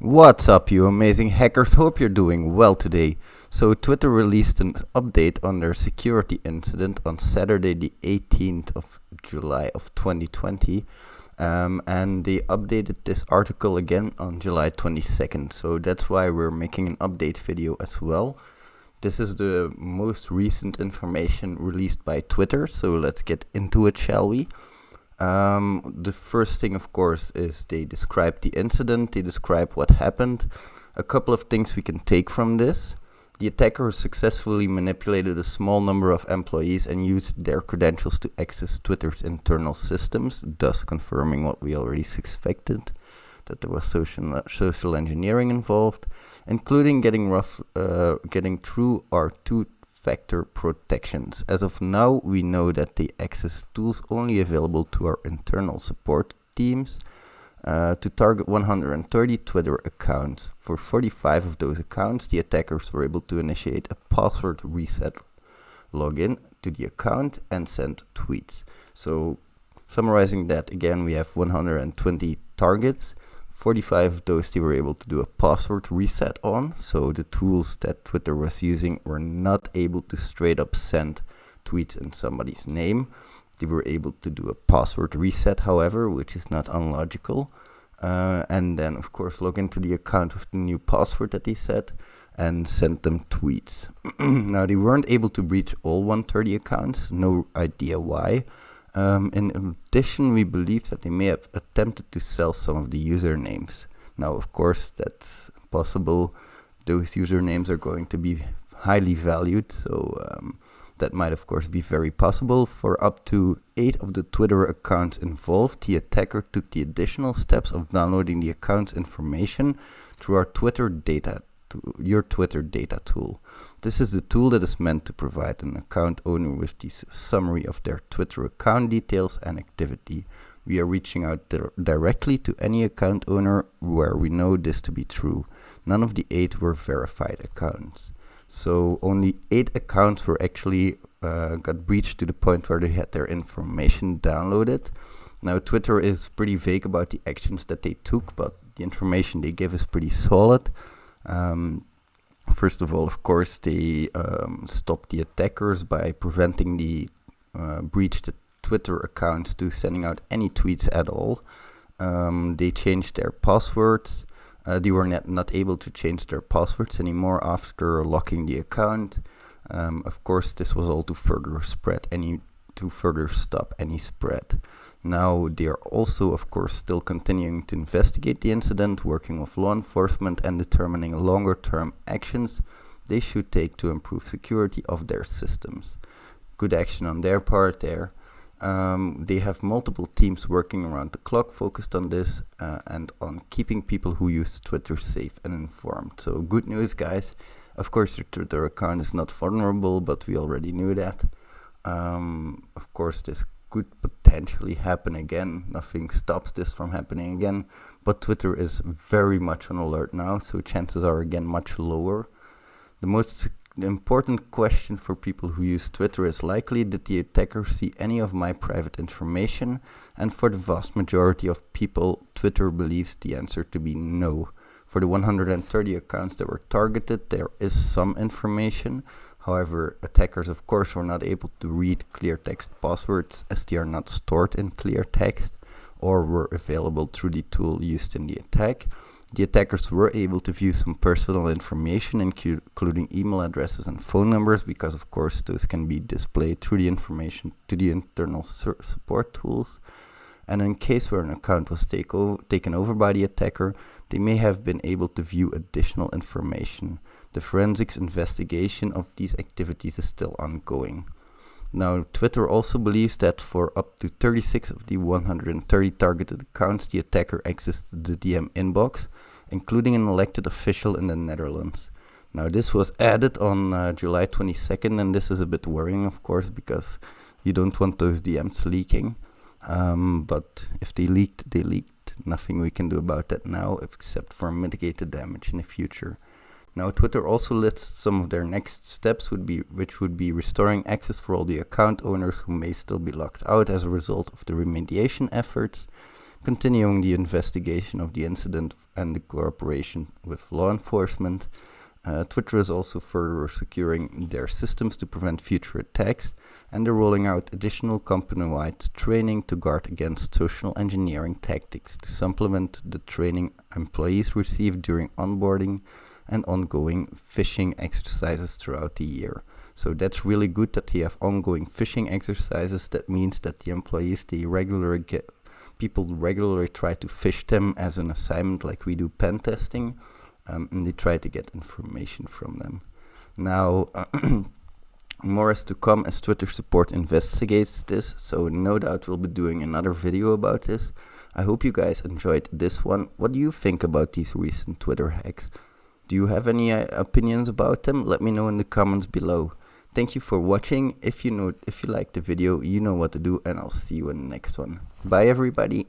What's up, you amazing hackers? Hope you're doing well today. So, Twitter released an update on their security incident on Saturday, the 18th of July of 2020. And they updated this article again on July 22nd. So, that's why we're making an update video as well. This is the most recent information released by Twitter. So, let's get into it, shall we? The first thing, of course, is they describe the incident, they describe what happened. A couple of things we can take from this. The attacker successfully manipulated a small number of employees and used their credentials to access Twitter's internal systems, thus confirming what we already suspected, that there was social engineering involved, including getting through our two-factor protections. As of now, we know that they access tools only available to our internal support teams to target 130 Twitter accounts. For 45 of those accounts, the attackers were able to initiate a password reset login to the account and send tweets. So, summarizing that again, we have 120 targets. 45 of those they were able to do a password reset on, so the tools that Twitter was using were not able to straight up send tweets in somebody's name. They were able to do a password reset, however, which is not unlogical, and then of course log into the account with the new password that they set and send them tweets. Now they weren't able to breach all 130 accounts, no idea why. In addition, we believe that they may have attempted to sell some of the usernames. Now, of course, that's possible. Those usernames are going to be highly valued, so that might, of course, be very possible. For up to 8 of the Twitter accounts involved, the attacker took the additional steps of downloading the account's information through our your Twitter data tool. This is the tool that is meant to provide an account owner with the summary of their Twitter account details and activity. We are reaching out directly to any account owner where we know this to be true. None of the 8 were verified accounts. So only 8 accounts were actually got breached to the point where they had their information downloaded. Now Twitter is pretty vague about the actions that they took, but the information they give is pretty solid. First of all, of course, they stopped the attackers by preventing the breached Twitter accounts to sending out any tweets at all. They changed their passwords. They were not able to change their passwords anymore after locking the account. Of course, this was all to further stop any spread. Now, they are also, of course, still continuing to investigate the incident, working with law enforcement and determining longer-term actions they should take to improve security of their systems. Good action on their part there. They have multiple teams working around the clock focused on this and on keeping people who use Twitter safe and informed. So good news, guys. Of course, your Twitter account is not vulnerable, but we already knew that. Of course, this could potentially happen again. Nothing stops this from happening again, but Twitter is very much on alert now, so chances are again much lower. The important question for people who use Twitter is likely, did the attacker see any of my private information? And for the vast majority of people, Twitter believes the answer to be no. For the 130 accounts that were targeted, there is some information. However, attackers, of course, were not able to read clear text passwords as they are not stored in clear text or were available through the tool used in the attack. The attackers were able to view some personal information, including email addresses and phone numbers, because, of course, those can be displayed through the information to the internal support tools. And in case where an account was taken over by the attacker, they may have been able to view additional information. The forensics investigation of these activities is still ongoing. Now, Twitter also believes that for up to 36 of the 130 targeted accounts, the attacker accessed the DM inbox, including an elected official in the Netherlands. Now, this was added on July 22nd, and this is a bit worrying, of course, because you don't want those DMs leaking. But if they leaked, they leaked. Nothing we can do about that now, except for mitigate the damage in the future. Now, Twitter also lists some of their next steps, which would be restoring access for all the account owners who may still be locked out as a result of the remediation efforts, continuing the investigation of the incident and the cooperation with law enforcement. Twitter is also further securing their systems to prevent future attacks, and they're rolling out additional company-wide training to guard against social engineering tactics to supplement the training employees receive during onboarding and ongoing phishing exercises throughout the year. So that's really good that they have ongoing phishing exercises. That means that the employees, people regularly try to phish them as an assignment, like we do pen testing, and they try to get information from them. Now, more is to come as Twitter support investigates this, so no doubt we'll be doing another video about this. I hope you guys enjoyed this one. What do you think about these recent Twitter hacks? Do you have any opinions about them? Let me know in the comments below. Thank you for watching. If you liked the video, you know what to do, and I'll see you in the next one. Bye everybody.